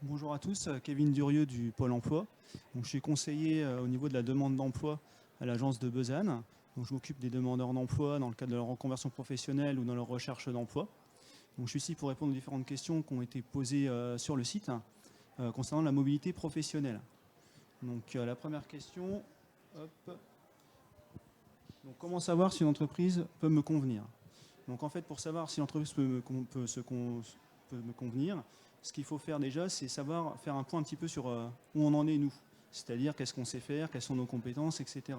Bonjour à tous, Kevin Durieux du Pôle emploi. Donc, je suis conseiller au niveau de la demande d'emploi à l'agence de Besançon. Donc, je m'occupe des demandeurs d'emploi dans le cadre de leur reconversion professionnelle ou dans leur recherche d'emploi. Donc, je suis ici pour répondre aux différentes questions qui ont été posées sur le site concernant la mobilité professionnelle. Donc, la première question, hop. Donc, comment savoir si une entreprise peut me convenir? Donc en fait, pour savoir si l'entreprise peut me convenir, ce qu'il faut faire déjà, c'est savoir faire un point un petit peu sur où on en est nous. C'est-à-dire qu'est-ce qu'on sait faire, quelles sont nos compétences, etc.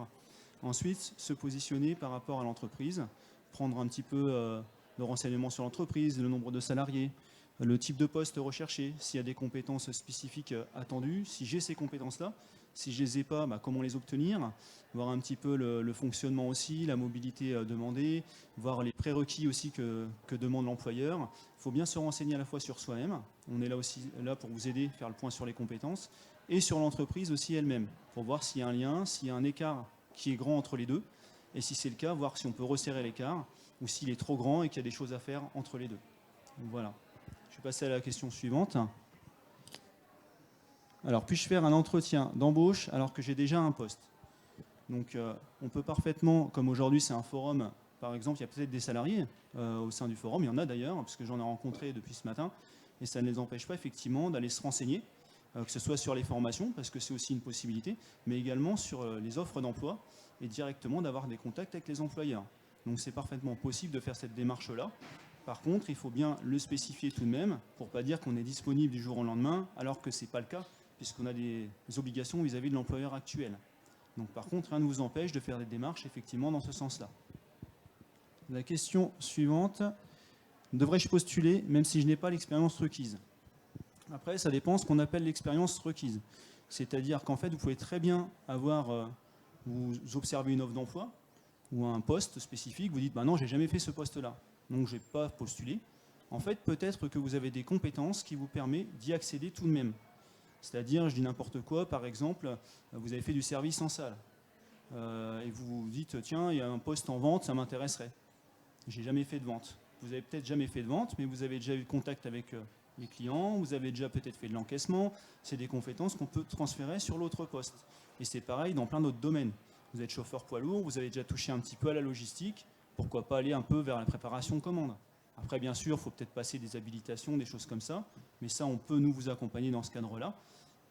Ensuite, se positionner par rapport à l'entreprise, prendre un petit peu de renseignements sur l'entreprise, le nombre de salariés, le type de poste recherché, s'il y a des compétences spécifiques attendues, si j'ai ces compétences-là, si je ne les ai pas, comment les obtenir, voir un petit peu le fonctionnement aussi, la mobilité demandée, voir les prérequis aussi que demande l'employeur. Il faut bien se renseigner à la fois sur soi-même, on est là aussi là pour vous aider, faire le point sur les compétences, et sur l'entreprise aussi elle-même, pour voir s'il y a un lien, s'il y a un écart qui est grand entre les deux, et si c'est le cas, voir si on peut resserrer l'écart, ou s'il est trop grand et qu'il y a des choses à faire entre les deux. Donc voilà. Je vais passer à la question suivante. Alors, puis-je faire un entretien d'embauche alors que j'ai déjà un poste? Donc, on peut parfaitement, comme aujourd'hui c'est un forum, par exemple, il y a peut-être des salariés au sein du forum, il y en a d'ailleurs, parce que j'en ai rencontré depuis ce matin, et ça ne les empêche pas effectivement d'aller se renseigner, que ce soit sur les formations, parce que c'est aussi une possibilité, mais également sur les offres d'emploi, et directement d'avoir des contacts avec les employeurs. Donc, c'est parfaitement possible de faire cette démarche-là. Par contre, il faut bien le spécifier tout de même, pour ne pas dire qu'on est disponible du jour au lendemain, alors que ce n'est pas le cas, puisqu'on a des obligations vis-à-vis de l'employeur actuel. Donc par contre, rien ne vous empêche de faire des démarches effectivement dans ce sens-là. La question suivante, devrais-je postuler même si je n'ai pas l'expérience requise? Après, ça dépend de ce qu'on appelle l'expérience requise. C'est-à-dire qu'en fait, vous pouvez très bien avoir, vous observez une offre d'emploi ou un poste spécifique, vous dites, non, j'ai jamais fait ce poste-là, donc je n'ai pas postulé. En fait, peut-être que vous avez des compétences qui vous permettent d'y accéder tout de même. C'est-à-dire, je dis n'importe quoi, par exemple, vous avez fait du service en salle. Et vous vous dites, tiens, il y a un poste en vente, ça m'intéresserait. J'ai jamais fait de vente. Vous avez peut-être jamais fait de vente, mais vous avez déjà eu contact avec les clients, vous avez déjà peut-être fait de l'encaissement. C'est des compétences qu'on peut transférer sur l'autre poste. Et c'est pareil dans plein d'autres domaines. Vous êtes chauffeur poids lourd, vous avez déjà touché un petit peu à la logistique. Pourquoi pas aller un peu vers la préparation de commande? Après, bien sûr, il faut peut-être passer des habilitations, des choses comme ça. Mais ça, on peut nous vous accompagner dans ce cadre-là.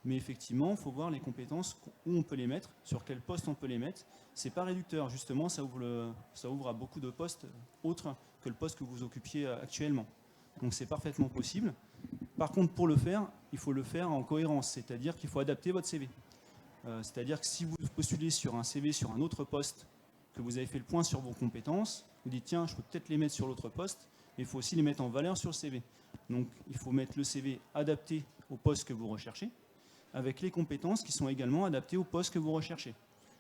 Mais effectivement, il faut voir les compétences, où on peut les mettre, sur quel poste on peut les mettre. C'est pas réducteur, justement, ça ouvre à beaucoup de postes autres que le poste que vous occupiez actuellement. Donc c'est parfaitement possible. Par contre, pour le faire, il faut le faire en cohérence, c'est-à-dire qu'il faut adapter votre CV. C'est-à-dire que si vous postulez sur un CV sur un autre poste, que vous avez fait le point sur vos compétences, vous dites tiens, je peux peut-être les mettre sur l'autre poste, mais il faut aussi les mettre en valeur sur le CV. Donc il faut mettre le CV adapté au poste que vous recherchez, avec les compétences qui sont également adaptées au poste que vous recherchez.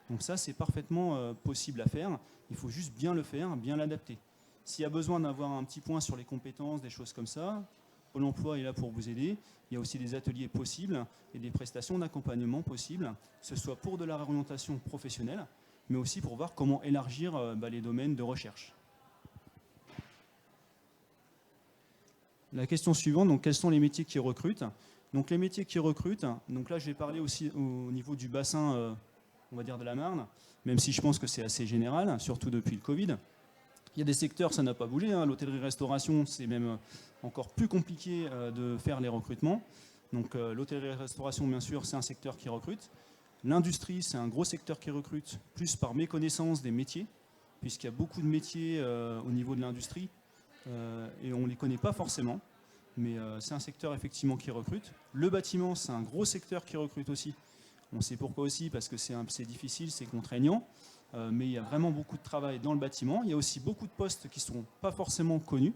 Donc ça, c'est parfaitement possible à faire. Il faut juste bien le faire, bien l'adapter. S'il y a besoin d'avoir un petit point sur les compétences, des choses comme ça, Pôle emploi est là pour vous aider. Il y a aussi des ateliers possibles et des prestations d'accompagnement possibles, que ce soit pour de la réorientation professionnelle, mais aussi pour voir comment élargir les domaines de recherche. La question suivante, donc quels sont les métiers qui recrutent? Donc les métiers qui recrutent, donc là je vais parler aussi au niveau du bassin, on va dire de la Marne, même si je pense que c'est assez général, surtout depuis le Covid. Il y a des secteurs, ça n'a pas bougé, hein. L'hôtellerie-restauration, c'est même encore plus compliqué de faire les recrutements. Donc l'hôtellerie-restauration, bien sûr, c'est un secteur qui recrute. L'industrie, c'est un gros secteur qui recrute, plus par méconnaissance des métiers, puisqu'il y a beaucoup de métiers au niveau de l'industrie, et on ne les connaît pas forcément. Mais c'est un secteur effectivement qui recrute. Le bâtiment, c'est un gros secteur qui recrute aussi. On sait pourquoi aussi, parce que c'est difficile, c'est contraignant, mais il y a vraiment beaucoup de travail dans le bâtiment. Il y a aussi beaucoup de postes qui ne sont pas forcément connus.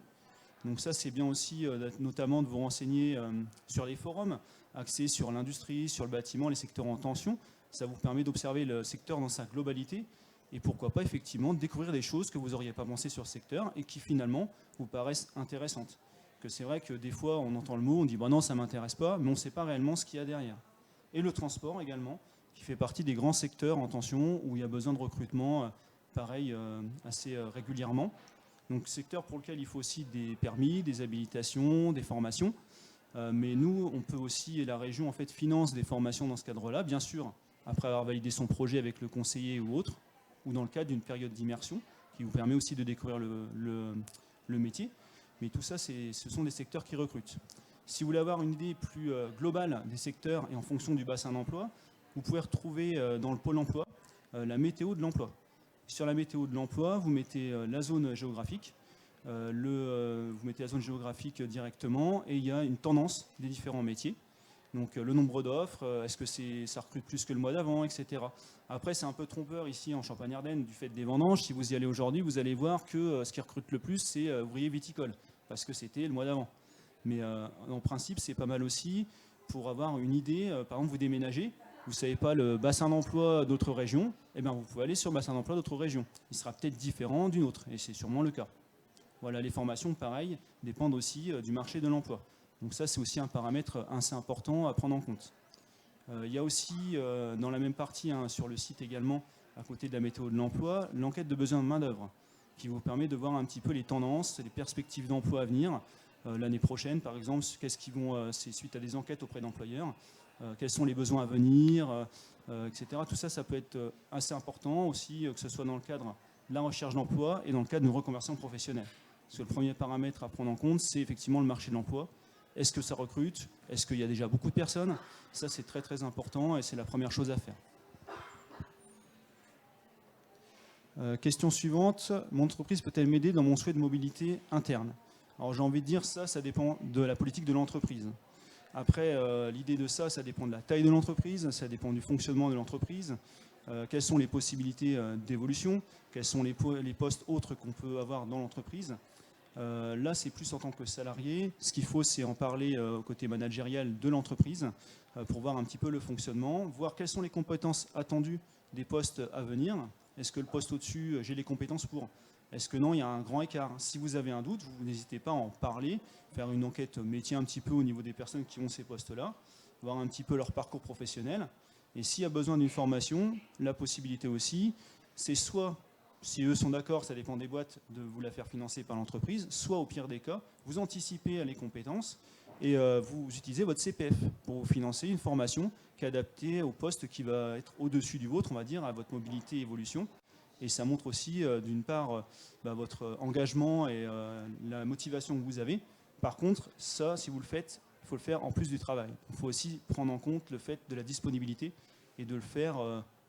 Donc ça, c'est bien aussi notamment de vous renseigner sur les forums, axés sur l'industrie, sur le bâtiment, les secteurs en tension. Ça vous permet d'observer le secteur dans sa globalité et pourquoi pas effectivement de découvrir des choses que vous n'auriez pas pensé sur ce secteur et qui finalement vous paraissent intéressantes. Que c'est vrai que des fois on entend le mot, on dit non ça ne m'intéresse pas, mais on ne sait pas réellement ce qu'il y a derrière. Et le transport également, qui fait partie des grands secteurs en tension où il y a besoin de recrutement pareil assez régulièrement. Donc secteur pour lequel il faut aussi des permis, des habilitations, des formations. Mais nous, on peut aussi, et la région en fait finance des formations dans ce cadre-là, bien sûr, après avoir validé son projet avec le conseiller ou autre, ou dans le cadre d'une période d'immersion, qui vous permet aussi de découvrir le métier. Mais tout ça, ce sont des secteurs qui recrutent. Si vous voulez avoir une idée plus globale des secteurs et en fonction du bassin d'emploi, vous pouvez retrouver dans le pôle emploi la météo de l'emploi. Sur la météo de l'emploi, vous mettez la zone géographique, vous mettez la zone géographique directement et il y a une tendance des différents métiers. Donc le nombre d'offres, est-ce que ça recrute plus que le mois d'avant, etc. Après, c'est un peu trompeur ici en Champagne-Ardenne du fait des vendanges. Si vous y allez aujourd'hui, vous allez voir que ce qui recrute le plus, c'est ouvrier viticole, parce que c'était le mois d'avant. Mais en principe, c'est pas mal aussi pour avoir une idée. Par exemple, vous déménagez, vous ne savez pas le bassin d'emploi d'autres régions, eh bien, vous pouvez aller sur le bassin d'emploi d'autres régions. Il sera peut-être différent d'une autre, et c'est sûrement le cas. Voilà, les formations, pareil, dépendent aussi du marché de l'emploi. Donc ça, c'est aussi un paramètre assez important à prendre en compte. Il y a aussi, dans la même partie, sur le site également, à côté de la météo de l'emploi, l'enquête de besoin de main-d'œuvre, qui vous permet de voir un petit peu les tendances, les perspectives d'emploi à venir. L'année prochaine, par exemple, c'est suite à des enquêtes auprès d'employeurs, quels sont les besoins à venir, etc. Tout ça, ça peut être assez important aussi, que ce soit dans le cadre de la recherche d'emploi et dans le cadre d'une reconversion professionnelle. Parce que le premier paramètre à prendre en compte, c'est effectivement le marché de l'emploi. Est-ce que ça recrute? Est-ce qu'il y a déjà beaucoup de personnes? Ça, c'est très très important et c'est la première chose à faire. Question suivante. Mon entreprise peut-elle m'aider dans mon souhait de mobilité interne? Alors j'ai envie de dire ça dépend de la politique de l'entreprise. Après, l'idée de ça dépend de la taille de l'entreprise, ça dépend du fonctionnement de l'entreprise, quelles sont les possibilités d'évolution, quels sont les postes autres qu'on peut avoir dans l'entreprise. Là, c'est plus en tant que salarié. Ce qu'il faut, c'est en parler au côté managérial de l'entreprise pour voir un petit peu le fonctionnement, voir quelles sont les compétences attendues des postes à venir. Est-ce que le poste au-dessus, j'ai les compétences pour? Est-ce que non, il y a un grand écart? Si vous avez un doute, vous n'hésitez pas à en parler, faire une enquête métier un petit peu au niveau des personnes qui ont ces postes-là, voir un petit peu leur parcours professionnel. Et s'il y a besoin d'une formation, la possibilité aussi, c'est soit, si eux sont d'accord, ça dépend des boîtes, de vous la faire financer par l'entreprise, soit au pire des cas, vous anticipez les compétences et vous utilisez votre CPF pour vous financer une formation qui est adaptée au poste qui va être au-dessus du vôtre, on va dire, à votre mobilité et évolution. Et ça montre aussi, d'une part, votre engagement et la motivation que vous avez. Par contre, ça, si vous le faites, il faut le faire en plus du travail. Il faut aussi prendre en compte le fait de la disponibilité et de le faire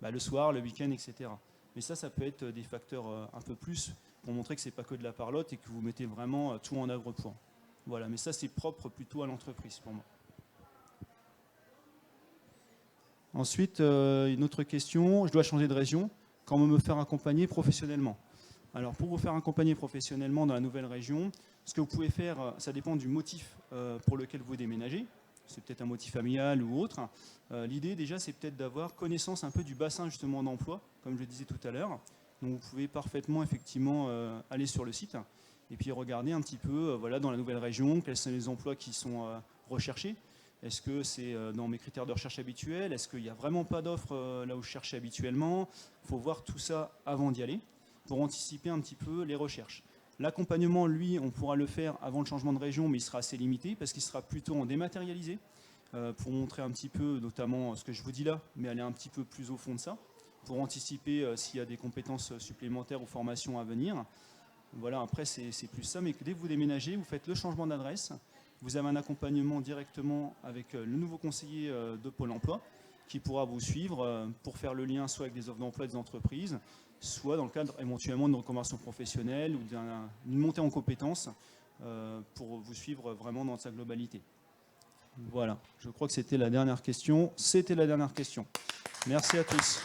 le soir, le week-end, etc. Mais ça peut être des facteurs un peu plus pour montrer que ce n'est pas que de la parlotte et que vous mettez vraiment tout en œuvre pour. Voilà, mais ça, c'est propre plutôt à l'entreprise pour moi. Ensuite, une autre question. Je dois changer de région. Comment me faire accompagner professionnellement? Alors, pour vous faire accompagner professionnellement dans la nouvelle région, ce que vous pouvez faire, ça dépend du motif pour lequel vous déménagez. C'est peut-être un motif familial ou autre. L'idée, déjà, c'est peut-être d'avoir connaissance un peu du bassin justement d'emploi, comme je le disais tout à l'heure. Donc, vous pouvez parfaitement, effectivement, aller sur le site et puis regarder un petit peu, dans la nouvelle région, quels sont les emplois qui sont recherchés. Est-ce que c'est dans mes critères de recherche habituels? Est-ce qu'il n'y a vraiment pas d'offres là où je cherchais habituellement? Il faut voir tout ça avant d'y aller pour anticiper un petit peu les recherches. L'accompagnement, lui, on pourra le faire avant le changement de région, mais il sera assez limité parce qu'il sera plutôt en dématérialisé pour montrer un petit peu, notamment ce que je vous dis là, mais aller un petit peu plus au fond de ça, pour anticiper s'il y a des compétences supplémentaires ou formations à venir. Voilà, après, c'est plus ça, mais dès que vous déménagez, vous faites le changement d'adresse. Vous avez un accompagnement directement avec le nouveau conseiller de Pôle emploi qui pourra vous suivre pour faire le lien soit avec des offres d'emploi des entreprises, soit dans le cadre éventuellement d'une reconversion professionnelle ou d'une montée en compétences pour vous suivre vraiment dans sa globalité. Voilà, je crois que c'était la dernière question. C'était la dernière question. Merci à tous.